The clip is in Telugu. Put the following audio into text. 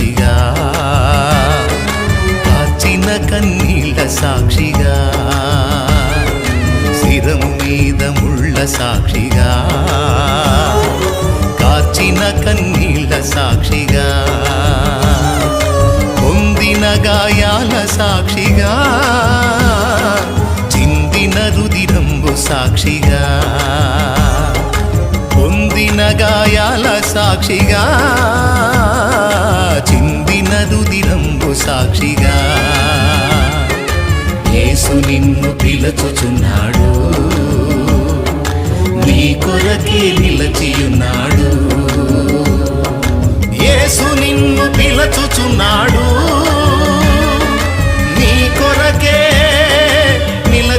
సాక్షిగా, కార్చిన కన్నీళ్ళ సాక్షిగా, శిరము మీద ముళ్ళ సాక్షిగా, కార్చిన కన్నీళ్ళ సాక్షిగా, పొందిన గాయాల సాక్షిగా, చిందిన రుదిరంబు సాక్షిగా, పొందిన గాయాల సాక్షిగా, చిందిన రుదిరంబు సాక్షిగా, యేసు నిన్ను పిలుచుచున్నాడు, నీ కొరకే నిలచియున్నాడు. యేసు నిన్ను పిలుచుచున్నాడు,